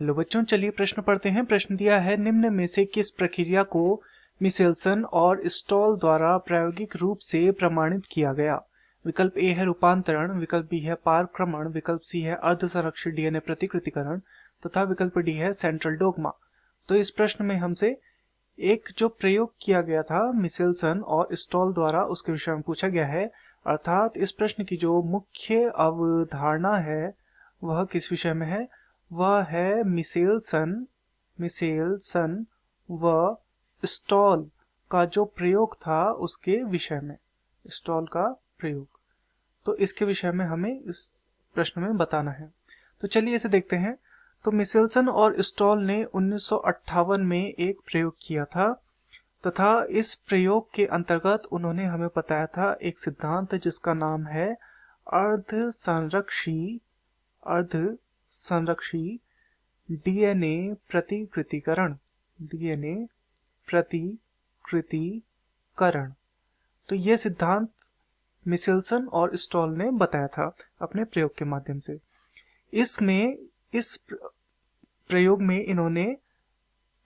Hello बच्चों, चलिए प्रश्न पढ़ते हैं। प्रश्न दिया है, निम्न में से किस प्रक्रिया को मिचेल्सन और स्टॉल द्वारा प्रायोगिक रूप से प्रमाणित किया गया? विकल्प ए है रूपांतरण, विकल्प बी है पारक्रमण, विकल्प सी है अर्धसंरक्षित डीएनए प्रतिकृतिकरण तथा विकल्प डी है सेंट्रल डोग्मा। तो इस प्रश्न में हमसे एक जो प्रयोग किया गया था मिचेल्सन और स्टॉल द्वारा, उसके विषय में पूछा गया है। अर्थात इस प्रश्न की जो मुख्य अवधारणा है वह किस विषय में है? वह है मिचेल्सन व स्टॉल का जो प्रयोग था उसके विषय में, स्टॉल का प्रयोग। तो इसके विषय में हमें इस प्रश्न में बताना है। तो चलिए इसे देखते हैं। तो मिचेल्सन और स्टॉल ने 1958 में एक प्रयोग किया था तथा इस प्रयोग के अंतर्गत उन्होंने हमें बताया था एक सिद्धांत जिसका नाम है अर्धसंरक्षी डीएनए प्रतिकृतिकरण। तो ये सिद्धांत मिचेल्सन और स्टॉल ने बताया था अपने प्रयोग के माध्यम से। इस प्रयोग में इन्होंने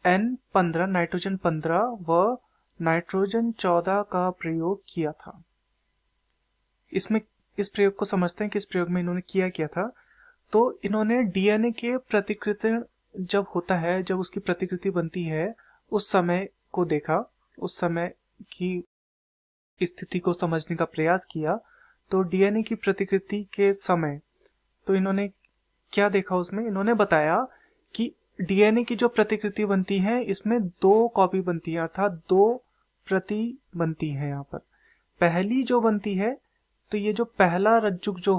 N15 नाइट्रोजन 15 व नाइट्रोजन 14 का प्रयोग किया था। इस प्रयोग को समझते हैं कि इस प्रयोग में इन्होंने किया था। तो इन्होंने डीएनए के प्रतिकृति जब होता है, जब उसकी प्रतिकृति बनती है, उस समय को देखा, उस समय की स्थिति को समझने का प्रयास किया। तो डीएनए की प्रतिकृति के समय तो इन्होंने क्या देखा? उसमें इन्होंने बताया कि डीएनए की जो प्रतिकृति बनती है इसमें 2 कॉपी बनती है, अर्थात 2 प्रति बनती है। यहाँ पर पहली जो बनती है, तो ये जो पहला रज्जुक जो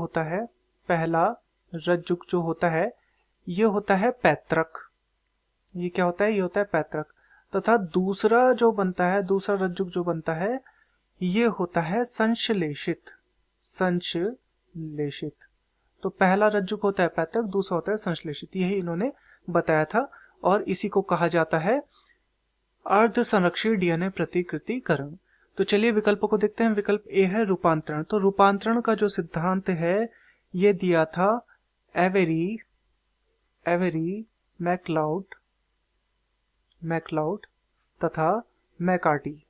होता है ये होता है पैतृक। ये क्या होता है? ये होता है पैतृक। तथा दूसरा जो बनता है, दूसरा रज्जुक जो बनता है, ये होता है संश्लेषित। तो पहला रज्जुक होता है पैतृक, दूसरा होता है संश्लेषित। यही इन्होंने बताया था और इसी को कहा जाता है अर्धसंरक्षित डीएनए प्रतिकृतिकरण। तो चलिए विकल्पों को देखते हैं। विकल्प ए है रूपांतरण। तो रूपांतरण का जो सिद्धांत है ये दिया था एवेरी मैकलाउड तथा मैकार्टी।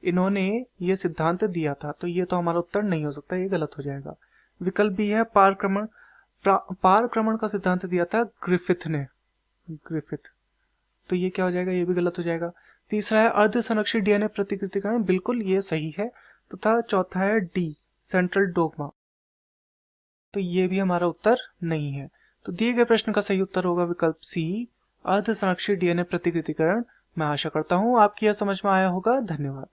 इन्होंने ये सिद्धांत दिया था। तो ये तो हमारा उत्तर नहीं हो सकता, ये गलत हो जाएगा। विकल्प बी है पारक्रमण। पारक्रमण का सिद्धांत दिया था ग्रिफिथ। तो ये क्या हो जाएगा? ये भी गलत हो जाएगा। तीसरा है अर्धसंरक्षित डीएनए प्रतिकृतिकरण, बिल्कुल ये सही है। तथा चौथा है डी सेंट्रल डोग्मा। तो ये भी हमारा उत्तर नहीं है। तो दिए गए प्रश्न का सही उत्तर होगा विकल्प सी, अर्धसंरक्षित डीएनए प्रतिकृतिकरण। मैं आशा करता हूं आपकी यह समझ में आया होगा। धन्यवाद।